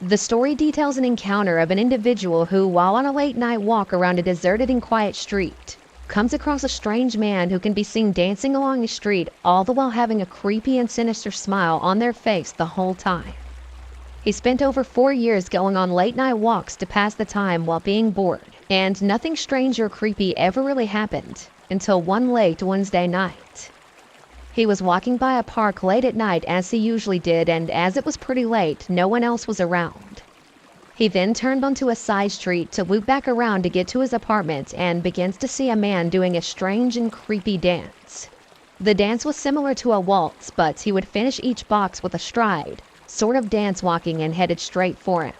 The story details an encounter of an individual who, while on a late-night walk around a deserted and quiet street, comes across a strange man who can be seen dancing along the street, all the while having a creepy and sinister smile on their face the whole time. He spent over 4 years going on late-night walks to pass the time while being bored, and nothing strange or creepy ever really happened until one late Wednesday night. He was walking by a park late at night as he usually did, and as it was pretty late, no one else was around. He then turned onto a side street to loop back around to get to his apartment and begins to see a man doing a strange and creepy dance. The dance was similar to a waltz, but he would finish each box with a stride, sort of dance walking, and headed straight for him.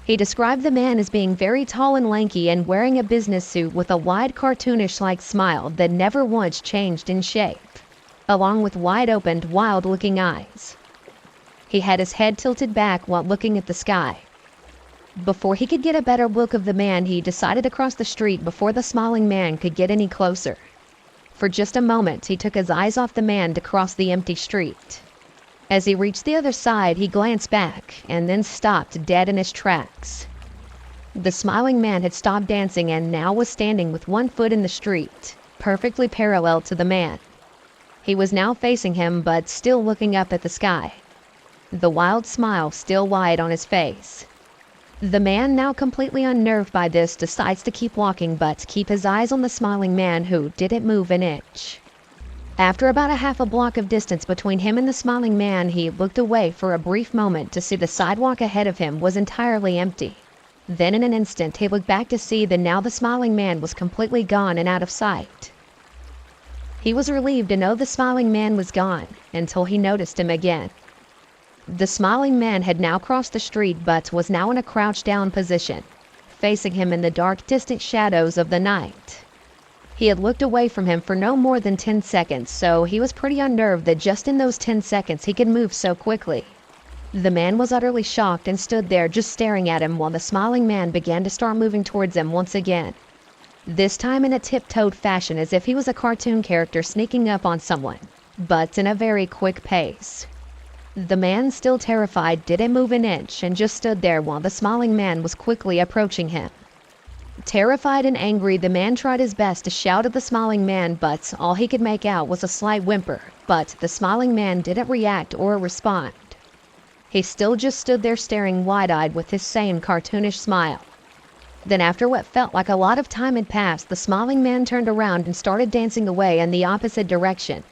He described the man as being very tall and lanky and wearing a business suit with a wide cartoonish-like smile that never once changed in shape, along with wide-opened, wild-looking eyes. He had his head tilted back while looking at the sky. Before he could get a better look of the man, he decided to cross the street before the smiling man could get any closer. For just a moment, he took his eyes off the man to cross the empty street. As he reached the other side, he glanced back and then stopped dead in his tracks. The smiling man had stopped dancing and now was standing with one foot in the street, perfectly parallel to the man. He was now facing him, but still looking up at the sky, the wild smile still wide on his face. The man, now completely unnerved by this, decides to keep walking but keep his eyes on the smiling man, who didn't move an inch. After about a half a block of distance between him and the smiling man, he looked away for a brief moment to see the sidewalk ahead of him was entirely empty. Then in an instant, he looked back to see that now the smiling man was completely gone and out of sight. He was relieved to know the smiling man was gone, until he noticed him again. The smiling man had now crossed the street but was now in a crouched-down position, facing him in the dark, distant shadows of the night. He had looked away from him for no more than 10 seconds, so he was pretty unnerved that just in those 10 seconds he could move so quickly. The man was utterly shocked and stood there just staring at him while the smiling man began to start moving towards him once again. This time in a tiptoed fashion, as if he was a cartoon character sneaking up on someone, but in a very quick pace. The man, still terrified, didn't move an inch and just stood there while the smiling man was quickly approaching him. Terrified and angry, the man tried his best to shout at the smiling man, but all he could make out was a slight whimper, but the smiling man didn't react or respond. He still just stood there staring wide-eyed with his same cartoonish smile. Then after what felt like a lot of time had passed, the smiling man turned around and started dancing away in the opposite direction.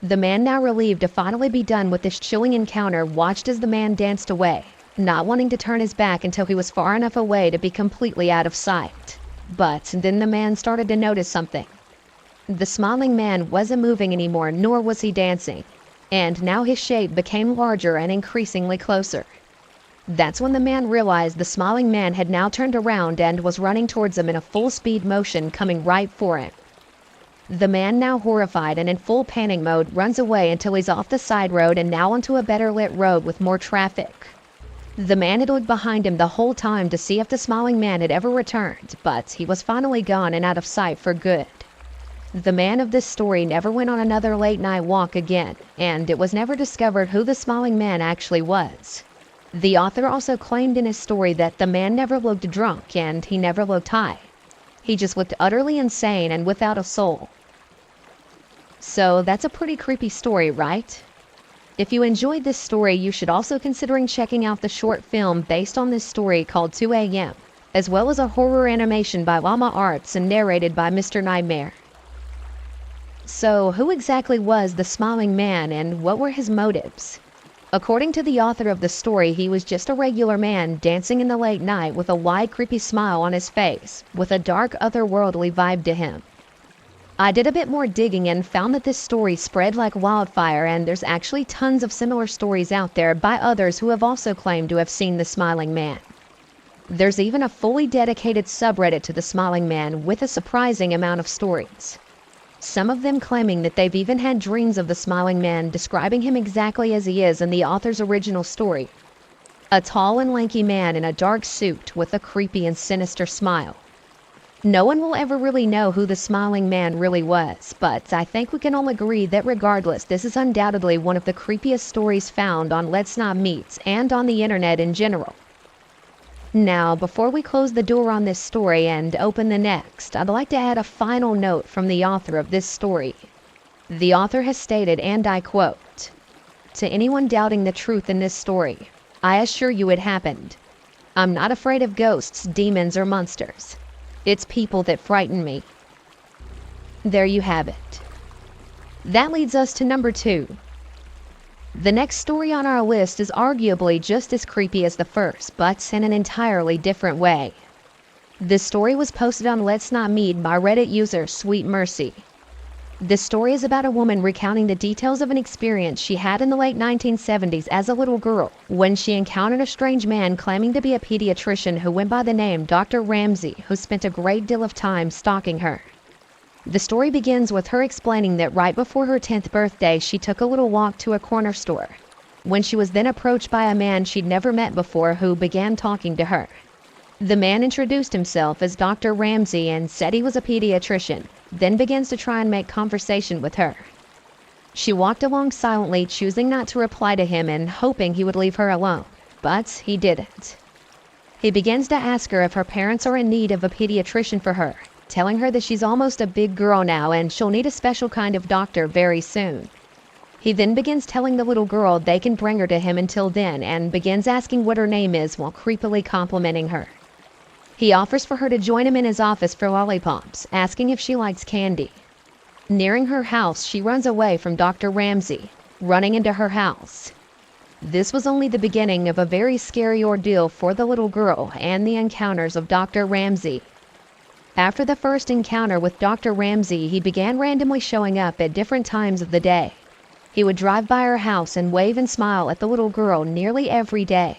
The man, now relieved to finally be done with this chilling encounter, watched as the man danced away, not wanting to turn his back until he was far enough away to be completely out of sight. But then the man started to notice something. The smiling man wasn't moving anymore, nor was he dancing, and now his shape became larger and increasingly closer. That's when the man realized the smiling man had now turned around and was running towards him in a full-speed motion, coming right for him. The man, now horrified and in full panic mode, runs away until he's off the side road and now onto a better lit road with more traffic. The man had looked behind him the whole time to see if the smiling man had ever returned, but he was finally gone and out of sight for good. The man of this story never went on another late-night walk again, and it was never discovered who the smiling man actually was. The author also claimed in his story that the man never looked drunk and he never looked high. He just looked utterly insane and without a soul. So that's a pretty creepy story, right? If you enjoyed this story, you should also consider checking out the short film based on this story called 2 AM, as well as a horror animation by Llama Arts and narrated by Mr. Nightmare. So who exactly was the smiling man and what were his motives? According to the author of the story, he was just a regular man dancing in the late night with a wide, creepy smile on his face, with a dark, otherworldly vibe to him. I did a bit more digging and found that this story spread like wildfire, and there's actually tons of similar stories out there by others who have also claimed to have seen the smiling man. There's even a fully dedicated subreddit to the smiling man with a surprising amount of stories. Some of them claiming that they've even had dreams of the smiling man, describing him exactly as he is in the author's original story. A tall and lanky man in a dark suit with a creepy and sinister smile. No one will ever really know who the smiling man really was, but I think we can all agree that regardless, this is undoubtedly one of the creepiest stories found on Let's Not Meet and on the internet in general. Now, before we close the door on this story and open the next, I'd like to add a final note from the author of this story. The author has stated, and I quote, "To anyone doubting the truth in this story, I assure you it happened. I'm not afraid of ghosts, demons, or monsters. It's people that frighten me." There you have it. That leads us to number 2. The next story on our list is arguably just as creepy as the first, but in an entirely different way. This story was posted on Let's Not Meet by Reddit user Sweet Mercy. This story is about a woman recounting the details of an experience she had in the late 1970s as a little girl when she encountered a strange man claiming to be a pediatrician who went by the name Dr. Ramsey, who spent a great deal of time stalking her. The story begins with her explaining that right before her 10th birthday, she took a little walk to a corner store, when she was then approached by a man she'd never met before who began talking to her. The man introduced himself as Dr. Ramsey and said he was a pediatrician, then begins to try and make conversation with her. She walked along silently, choosing not to reply to him and hoping he would leave her alone, but he didn't. He begins to ask her if her parents are in need of a pediatrician for her, telling her that she's almost a big girl now and she'll need a special kind of doctor very soon. He then begins telling the little girl they can bring her to him until then and begins asking what her name is while creepily complimenting her. He offers for her to join him in his office for lollipops, asking if she likes candy. Nearing her house, she runs away from Dr. Ramsey, running into her house. This was only the beginning of a very scary ordeal for the little girl and the encounters of Dr. Ramsey. After the first encounter with Dr. Ramsey, he began randomly showing up at different times of the day. He would drive by her house and wave and smile at the little girl nearly every day.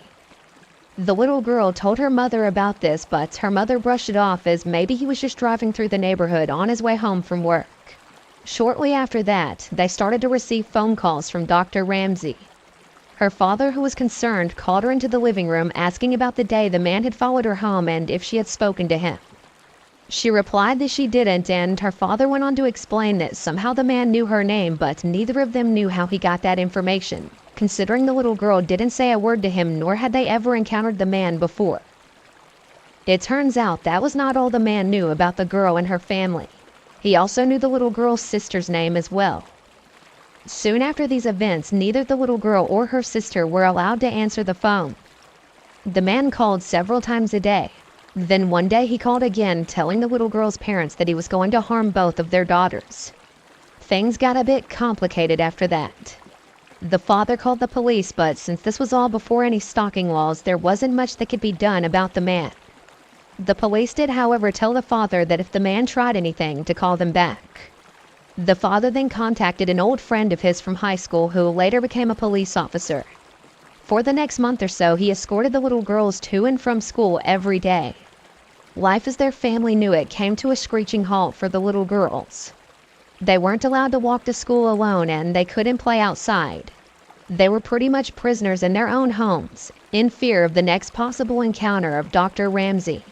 The little girl told her mother about this, but her mother brushed it off as maybe he was just driving through the neighborhood on his way home from work. Shortly after that, they started to receive phone calls from Dr. Ramsey. Her father, who was concerned, called her into the living room asking about the day the man had followed her home and if she had spoken to him. She replied that she didn't, and her father went on to explain that somehow the man knew her name, but neither of them knew how he got that information, considering the little girl didn't say a word to him nor had they ever encountered the man before. It turns out that was not all the man knew about the girl and her family. He also knew the little girl's sister's name as well. Soon after these events, neither the little girl or her sister were allowed to answer the phone. The man called several times a day. Then one day he called again, telling the little girl's parents that he was going to harm both of their daughters. Things got a bit complicated after that. The father called the police, but since this was all before any stalking laws, there wasn't much that could be done about the man. The police did, however, tell the father that if the man tried anything, to call them back. The father then contacted an old friend of his from high school who later became a police officer. For the next month or so, he escorted the little girls to and from school every day. Life as their family knew it came to a screeching halt for the little girls. They weren't allowed to walk to school alone and they couldn't play outside. They were pretty much prisoners in their own homes, in fear of the next possible encounter of Dr. Ramsey.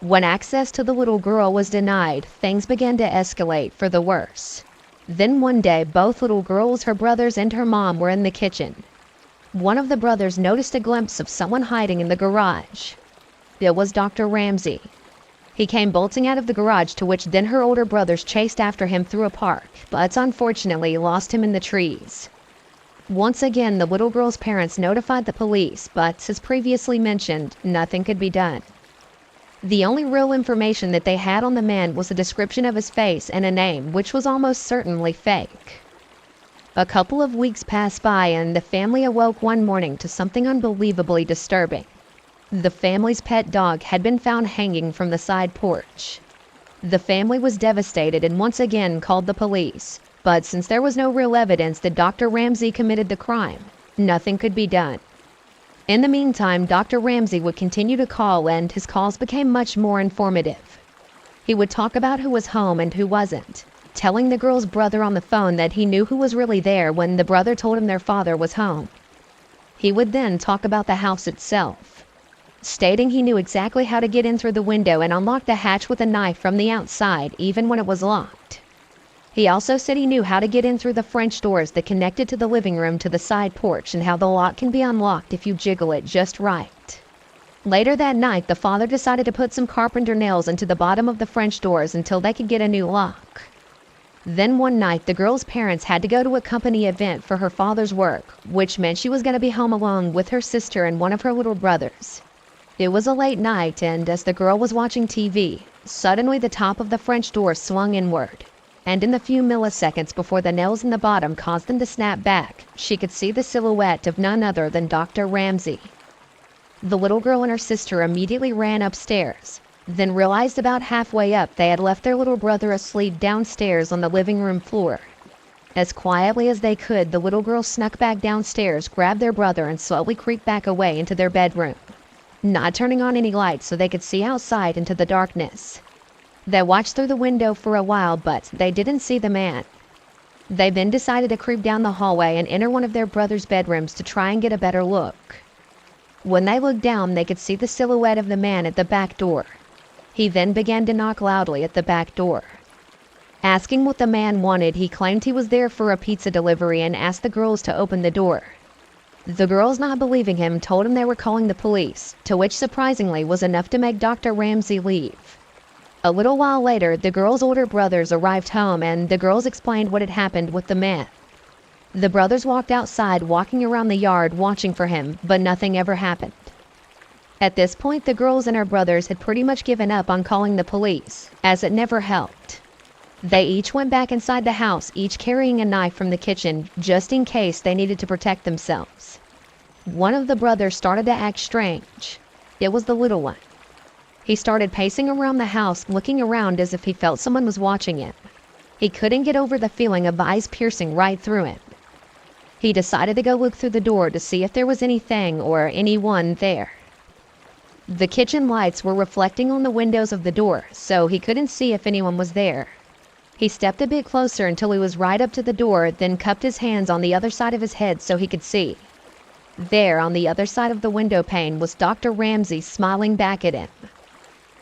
When access to the little girl was denied, things began to escalate for the worse. Then one day, both little girls, her brothers, and her mom were in the kitchen. One of the brothers noticed a glimpse of someone hiding in the garage. It was Dr. Ramsey. He came bolting out of the garage, to which then her older brothers chased after him through a park, but unfortunately lost him in the trees. Once again, the little girl's parents notified the police, but as previously mentioned, nothing could be done. The only real information that they had on the man was a description of his face and a name, which was almost certainly fake. A couple of weeks passed by and the family awoke one morning to something unbelievably disturbing. The family's pet dog had been found hanging from the side porch. The family was devastated and once again called the police, but since there was no real evidence that Dr. Ramsey committed the crime, nothing could be done. In the meantime, Dr. Ramsey would continue to call and his calls became much more informative. He would talk about who was home and who wasn't, telling the girl's brother on the phone that he knew who was really there when the brother told him their father was home. He would then talk about the house itself. stating he knew exactly how to get in through the window and unlock the hatch with a knife from the outside, even when it was locked. He also said he knew how to get in through the French doors that connected to the living room to the side porch and how the lock can be unlocked if you jiggle it just right. Later that night, the father decided to put some carpenter nails into the bottom of the French doors until they could get a new lock. Then one night, the girl's parents had to go to a company event for her father's work, which meant she was going to be home alone with her sister and one of her little brothers. It was a late night, and as the girl was watching TV, suddenly the top of the French door swung inward. And in the few milliseconds before the nails in the bottom caused them to snap back, she could see the silhouette of none other than Dr. Ramsey. The little girl and her sister immediately ran upstairs, then realized about halfway up they had left their little brother asleep downstairs on the living room floor. As quietly as they could, the little girl snuck back downstairs, grabbed their brother, and slowly creeped back away into their bedroom, not turning on any lights so they could see outside into the darkness. They watched through the window for a while, but they didn't see the man. They then decided to creep down the hallway and enter one of their brother's bedrooms to try and get a better look. When they looked down, they could see the silhouette of the man at the back door. He then began to knock loudly at the back door. Asking what the man wanted, he claimed he was there for a pizza delivery and asked the girls to open the door. The girls, not believing him, told him they were calling the police, to which surprisingly was enough to make Dr. Ramsey leave. A little while later, the girls' older brothers arrived home and the girls explained what had happened with the man. The brothers walked outside, walking around the yard, watching for him, but nothing ever happened. At this point, the girls and her brothers had pretty much given up on calling the police, as it never helped. They each went back inside the house, each carrying a knife from the kitchen, just in case they needed to protect themselves. One of the brothers started to act strange. It was the little one. He started pacing around the house, looking around as if he felt someone was watching him. He couldn't get over the feeling of eyes piercing right through him. He decided to go look through the door to see if there was anything or anyone there. The kitchen lights were reflecting on the windows of the door, so he couldn't see if anyone was there. He stepped a bit closer until he was right up to the door, then cupped his hands on the other side of his head so he could see. There, on the other side of the window pane, was Dr. Ramsey smiling back at him.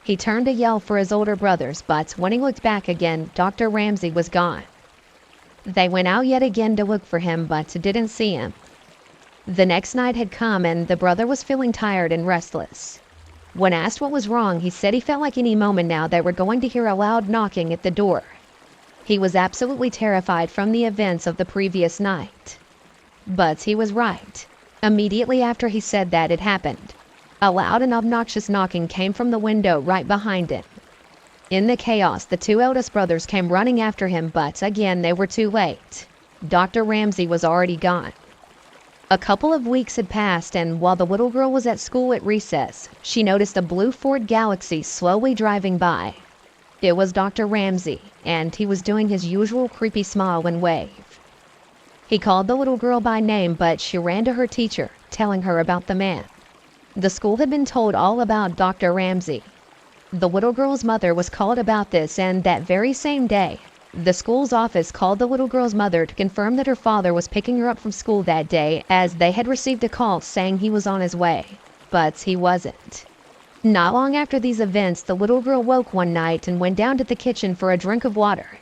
He turned to yell for his older brothers, but when he looked back again, Dr. Ramsey was gone. They went out yet again to look for him, but didn't see him. The next night had come, and the brother was feeling tired and restless. When asked what was wrong, he said he felt like any moment now they were going to hear a loud knocking at the door. He was absolutely terrified from the events of the previous night. But he was right. Immediately after he said that, it happened. A loud and obnoxious knocking came from the window right behind him. In the chaos, the two eldest brothers came running after him, but again they were too late. Dr. Ramsey was already gone. A couple of weeks had passed, and while the little girl was at school at recess, she noticed a blue Ford Galaxy slowly driving by. It was Dr. Ramsey, and he was doing his usual creepy smile and wave. He called the little girl by name, but she ran to her teacher, telling her about the man. The school had been told all about Dr. Ramsey. The little girl's mother was called about this, and that very same day, the school's office called the little girl's mother to confirm that her father was picking her up from school that day, as they had received a call saying he was on his way. But he wasn't. Not long after these events, the little girl woke one night and went down to the kitchen for a drink of water.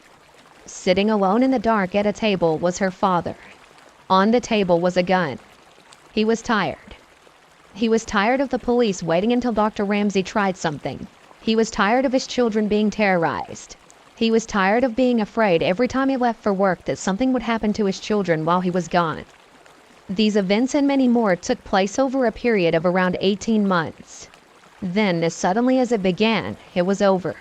Sitting alone in the dark at a table was her father. On the table was a gun. He was tired. He was tired of the police waiting until Dr. Ramsey tried something. He was tired of his children being terrorized. He was tired of being afraid every time he left for work that something would happen to his children while he was gone. These events and many more took place over a period of around 18 months. Then, as suddenly as it began, it was over.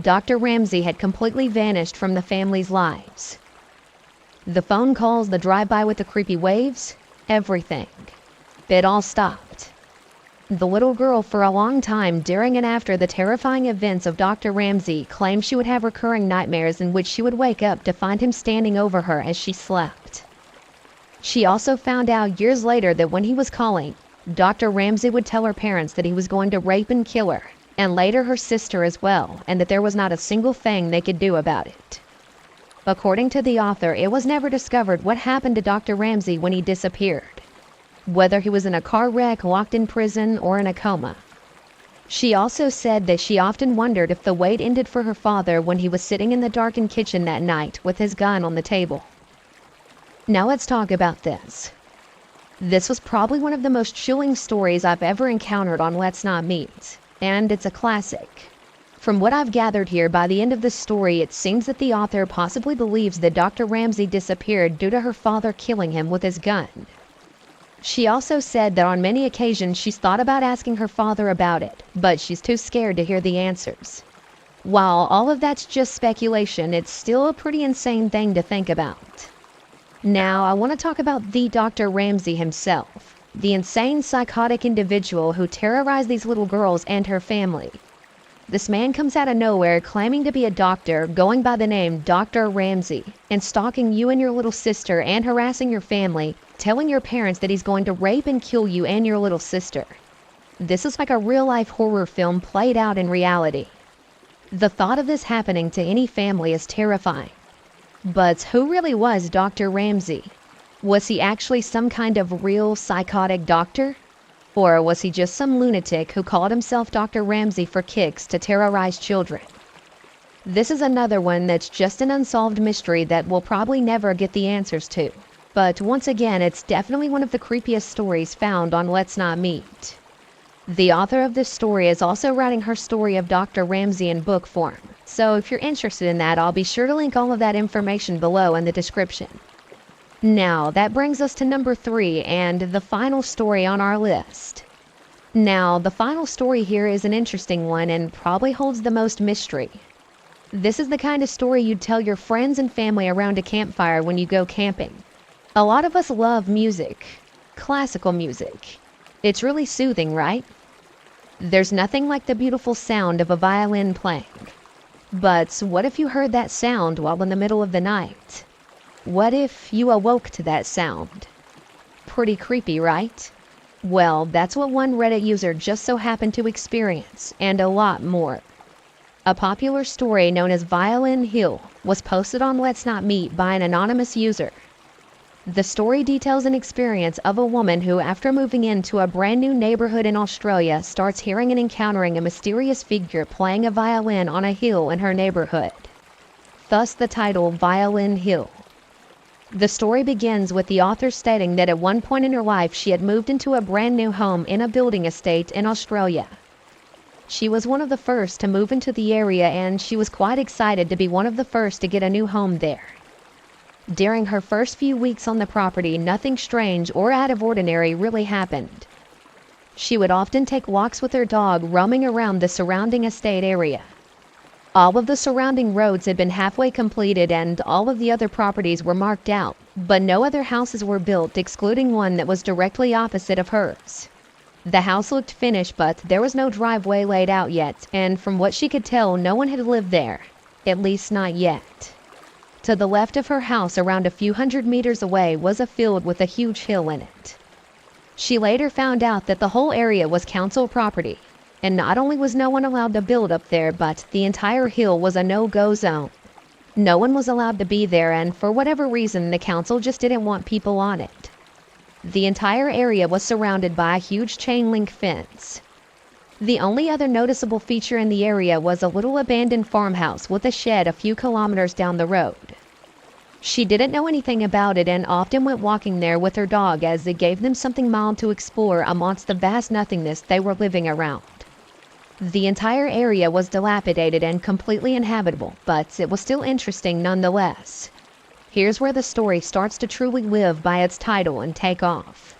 Dr. Ramsey had completely vanished from the family's lives. The phone calls, the drive-by with the creepy waves, everything. It all stopped. The little girl, for a long time during and after the terrifying events of Dr. Ramsey, claimed she would have recurring nightmares in which she would wake up to find him standing over her as she slept. She also found out years later that when he was calling, Dr. Ramsey would tell her parents that he was going to rape and kill her, and later her sister as well, and that there was not a single thing they could do about it. According to the author, it was never discovered what happened to Dr. Ramsey when he disappeared. whether he was in a car wreck, locked in prison, or in a coma. She also said that she often wondered if the wait ended for her father when he was sitting in the darkened kitchen that night with his gun on the table. Now let's talk about this. This was probably one of the most chilling stories I've ever encountered on Let's Not Meet, and it's a classic. From what I've gathered here, by the end of the story, it seems that the author possibly believes that Dr. Ramsey disappeared due to her father killing him with his gun. She also said that on many occasions she's thought about asking her father about it, but she's too scared to hear the answers. While all of that's just speculation, it's still a pretty insane thing to think about. Now, I want to talk about the Dr. Ramsey himself, the insane psychotic individual who terrorized these little girls and her family. This man comes out of nowhere claiming to be a doctor, going by the name Dr. Ramsey, and stalking you and your little sister and harassing your family, telling your parents that he's going to rape and kill you and your little sister. This is like a real-life horror film played out in reality. The thought of this happening to any family is terrifying. But who really was Dr. Ramsey? Was he actually some kind of real psychotic doctor? Or was he just some lunatic who called himself Dr. Ramsey for kicks to terrorize children? This is another one that's just an unsolved mystery that we'll probably never get the answers to. But once again, it's definitely one of the creepiest stories found on Let's Not Meet. The author of this story is also writing her story of Dr. Ramsey in book form. So if you're interested in that, I'll be sure to link all of that information below in the description. Now, that brings us to number 3 and the final story on our list. Now, the final story here is an interesting one and probably holds the most mystery. This is the kind of story you'd tell your friends and family around a campfire when you go camping. A lot of us love music, classical music. It's really soothing, right? There's nothing like the beautiful sound of a violin playing. But what if you heard that sound while in the middle of the night? What if you awoke to that sound? Pretty creepy, right? Well, that's what one Reddit user just so happened to experience, and a lot more. A popular story known as Violin Hill was posted on Let's Not Meet by an anonymous user. The story details an experience of a woman who, after moving into a brand new neighborhood in Australia, starts hearing and encountering a mysterious figure playing a violin on a hill in her neighborhood. Thus the title Violin Hill. The story begins with the author stating that at one point in her life she had moved into a brand new home in a building estate in Australia. She was one of the first to move into the area and she was quite excited to be one of the first to get a new home there. During her first few weeks on the property, nothing strange or out of ordinary really happened. She would often take walks with her dog, roaming around the surrounding estate area. All of the surrounding roads had been halfway completed and all of the other properties were marked out, but no other houses were built, excluding one that was directly opposite of hers. The house looked finished, but there was no driveway laid out yet, and from what she could tell, no one had lived there, at least not yet. To the left of her house, around a few hundred meters away, was a field with a huge hill in it. She later found out that the whole area was council property, and not only was no one allowed to build up there, but the entire hill was a no-go zone. No one was allowed to be there, and for whatever reason, the council just didn't want people on it. The entire area was surrounded by a huge chain-link fence. The only other noticeable feature in the area was a little abandoned farmhouse with a shed a few kilometers down the road. She didn't know anything about it and often went walking there with her dog as it gave them something mild to explore amongst the vast nothingness they were living around. The entire area was dilapidated and completely inhabitable, but it was still interesting nonetheless. Here's where the story starts to truly live by its title and take off.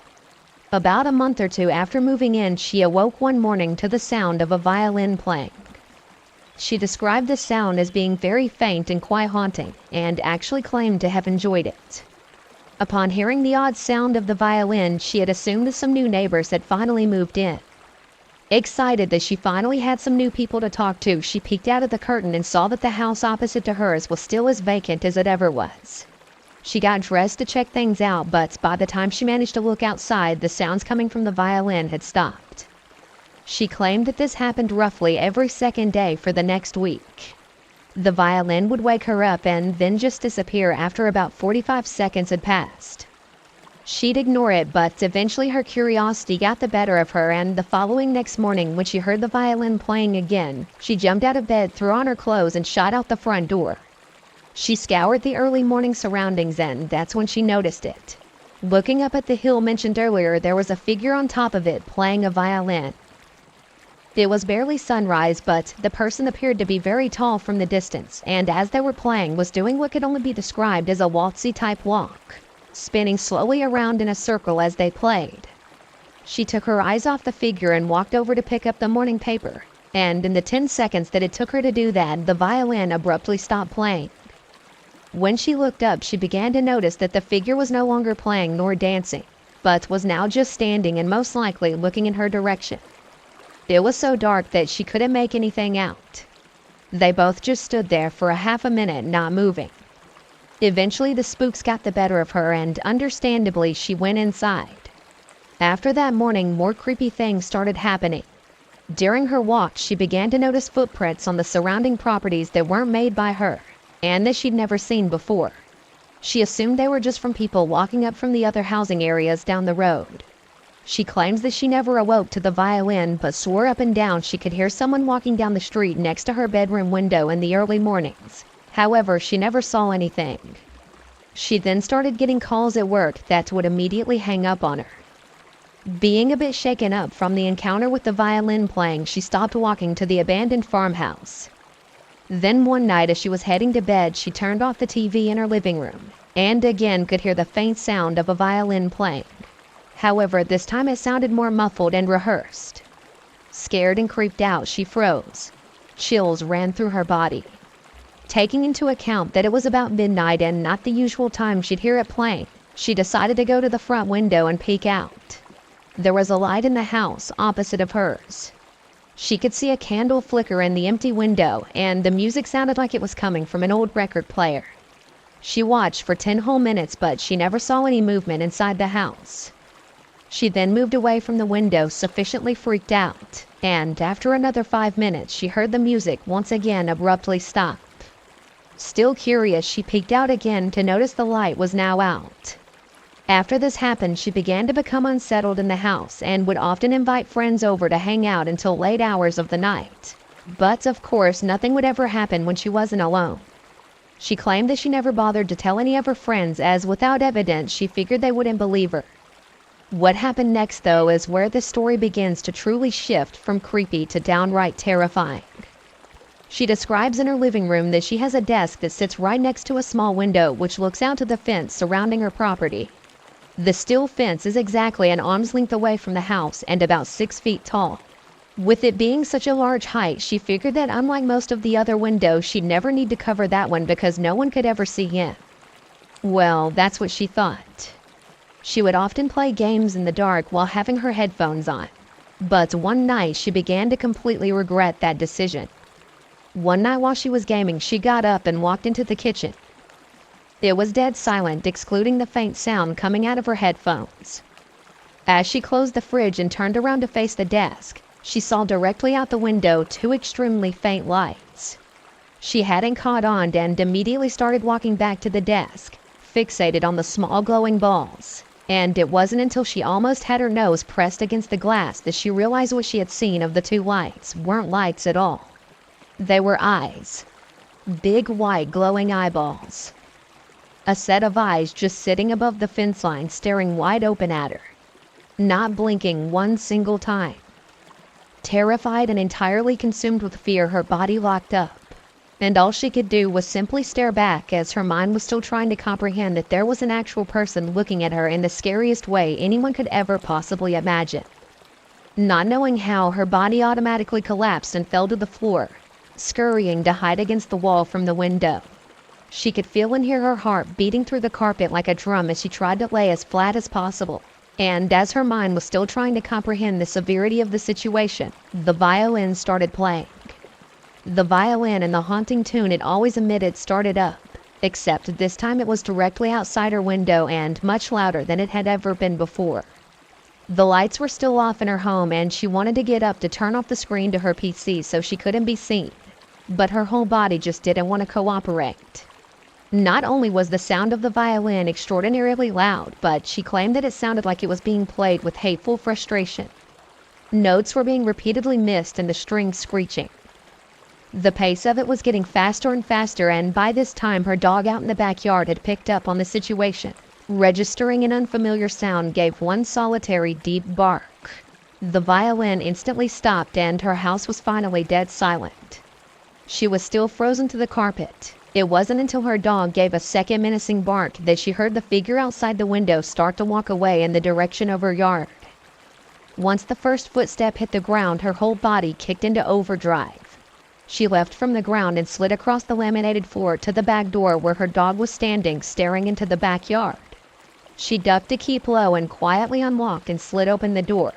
About a month or two after moving in, she awoke one morning to the sound of a violin playing. She described the sound as being very faint and quite haunting, and actually claimed to have enjoyed it. Upon hearing the odd sound of the violin, she had assumed that some new neighbors had finally moved in. Excited that she finally had some new people to talk to, she peeked out of the curtain and saw that the house opposite to hers was still as vacant as it ever was. She got dressed to check things out, but by the time she managed to look outside, the sounds coming from the violin had stopped. She claimed that this happened roughly every second day for the next week. The violin would wake her up and then just disappear after about 45 seconds had passed. She'd ignore it, but eventually her curiosity got the better of her, and the following next morning when she heard the violin playing again, she jumped out of bed, threw on her clothes, and shot out the front door. She scoured the early morning surroundings, and that's when she noticed it. Looking up at the hill mentioned earlier, there was a figure on top of it playing a violin. It was barely sunrise, but the person appeared to be very tall from the distance, and as they were playing was doing what could only be described as a waltzy type walk, spinning slowly around in a circle as they played. She took her eyes off the figure and walked over to pick up the morning paper, and in the 10 seconds that it took her to do that, the violin abruptly stopped playing. When she looked up, she began to notice that the figure was no longer playing nor dancing, but was now just standing and most likely looking in her direction. It was so dark that she couldn't make anything out. They both just stood there for a half a minute, not moving. Eventually the spooks got the better of her, and understandably she went inside. After that morning, more creepy things started happening. During her walk, she began to notice footprints on the surrounding properties that weren't made by her, and that she'd never seen before. She assumed they were just from people walking up from the other housing areas down the road. She claims that she never awoke to the violin, but swore up and down she could hear someone walking down the street next to her bedroom window in the early mornings. However, she never saw anything. She then started getting calls at work that would immediately hang up on her. Being a bit shaken up from the encounter with the violin playing, she stopped walking to the abandoned farmhouse. Then one night as she was heading to bed, she turned off the TV in her living room, and again could hear the faint sound of a violin playing. However, this time it sounded more muffled and rehearsed. Scared and creeped out, she froze. Chills ran through her body. Taking into account that it was about midnight and not the usual time she'd hear it playing, she decided to go to the front window and peek out. There was a light in the house opposite of hers. She could see a candle flicker in the empty window, and the music sounded like it was coming from an old record player. She watched for 10 whole minutes, but she never saw any movement inside the house. She then moved away from the window, sufficiently freaked out, and after another 5 minutes, she heard the music once again abruptly stop. Still curious, she peeked out again to notice the light was now out. After this happened, she began to become unsettled in the house and would often invite friends over to hang out until late hours of the night. But of course, nothing would ever happen when she wasn't alone. She claimed that she never bothered to tell any of her friends, as without evidence, she figured they wouldn't believe her. What happened next, though, is where the story begins to truly shift from creepy to downright terrifying. She describes in her living room that she has a desk that sits right next to a small window which looks out to the fence surrounding her property. The steel fence is exactly an arm's length away from the house and about 6 feet tall. With it being such a large height, she figured that unlike most of the other windows, she'd never need to cover that one because no one could ever see in. Well, that's what she thought. She would often play games in the dark while having her headphones on. But one night, she began to completely regret that decision. One night while she was gaming, she got up and walked into the kitchen. It was dead silent, excluding the faint sound coming out of her headphones. As she closed the fridge and turned around to face the desk, she saw directly out the window 2 extremely faint lights. She hadn't caught on and immediately started walking back to the desk, fixated on the small glowing balls. And it wasn't until she almost had her nose pressed against the glass that she realized what she had seen of the 2 lights weren't lights at all. They were eyes. Big white glowing eyeballs. A set of eyes just sitting above the fence line, staring wide open at her, not blinking one single time. Terrified and entirely consumed with fear, her body locked up, and all she could do was simply stare back as her mind was still trying to comprehend that there was an actual person looking at her in the scariest way anyone could ever possibly imagine. Not knowing how, her body automatically collapsed and fell to the floor, scurrying to hide against the wall from the window. She could feel and hear her heart beating through the carpet like a drum as she tried to lay as flat as possible. And as her mind was still trying to comprehend the severity of the situation, the violin started playing. The violin and the haunting tune it always emitted started up, except this time it was directly outside her window and much louder than it had ever been before. The lights were still off in her home and she wanted to get up to turn off the screen to her PC so she couldn't be seen, but her whole body just didn't want to cooperate. Not only was the sound of the violin extraordinarily loud, but she claimed that it sounded like it was being played with hateful frustration. Notes were being repeatedly missed and the strings screeching. The pace of it was getting faster and faster, and by this time her dog out in the backyard had picked up on the situation. Registering an unfamiliar sound, gave one solitary deep bark. The violin instantly stopped and her house was finally dead silent. She was still frozen to the carpet. It wasn't until her dog gave a second menacing bark that she heard the figure outside the window start to walk away in the direction of her yard. Once the first footstep hit the ground, her whole body kicked into overdrive. She leapt from the ground and slid across the laminated floor to the back door where her dog was standing, staring into the backyard. She ducked to keep low and quietly unlocked and slid open the door.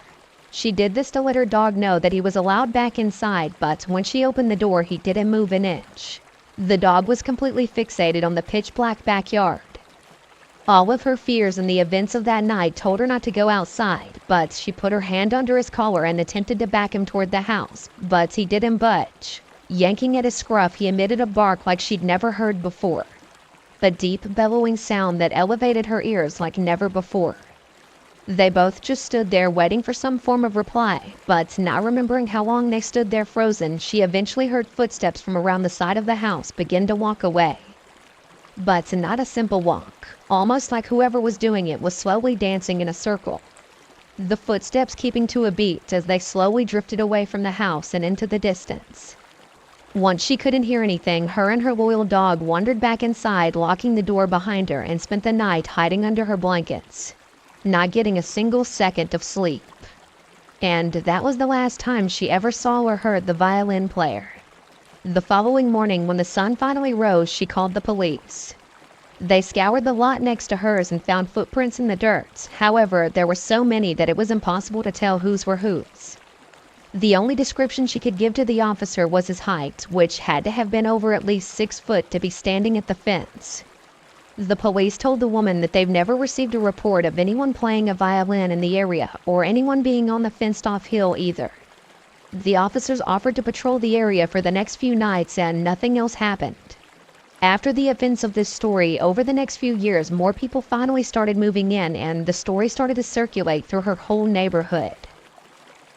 She did this to let her dog know that he was allowed back inside, but when she opened the door, he didn't move an inch. The dog was completely fixated on the pitch-black backyard. All of her fears and the events of that night told her not to go outside, but she put her hand under his collar and attempted to back him toward the house, but he didn't budge. Yanking at his scruff, he emitted a bark like she'd never heard before. A deep, bellowing sound that elevated her ears like never before. They both just stood there waiting for some form of reply, but not remembering how long they stood there frozen, she eventually heard footsteps from around the side of the house begin to walk away. But not a simple walk, almost like whoever was doing it was slowly dancing in a circle. The footsteps keeping to a beat as they slowly drifted away from the house and into the distance. Once she couldn't hear anything, her and her loyal dog wandered back inside, locking the door behind her, and spent the night hiding under her blankets, not getting a single second of sleep. And that was the last time she ever saw or heard the violin player. The following morning, when the sun finally rose, she called the police. They scoured the lot next to hers and found footprints in the dirt. However, there were so many that it was impossible to tell whose were whose. The only description she could give to the officer was his height, which had to have been over at least 6 foot to be standing at the fence. The police told the woman that they've never received a report of anyone playing a violin in the area, or anyone being on the fenced-off hill either. The officers offered to patrol the area for the next few nights, and nothing else happened. After the events of this story, over the next few years, more people finally started moving in, and the story started to circulate through her whole neighborhood.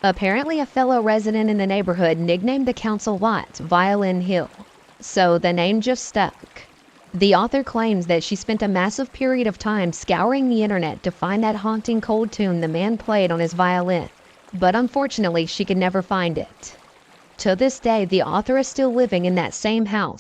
Apparently, a fellow resident in the neighborhood nicknamed the council lot Violin Hill, so the name just stuck. The author claims that she spent a massive period of time scouring the internet to find that haunting cold tune the man played on his violin, but unfortunately she could never find it. To this day, the author is still living in that same house,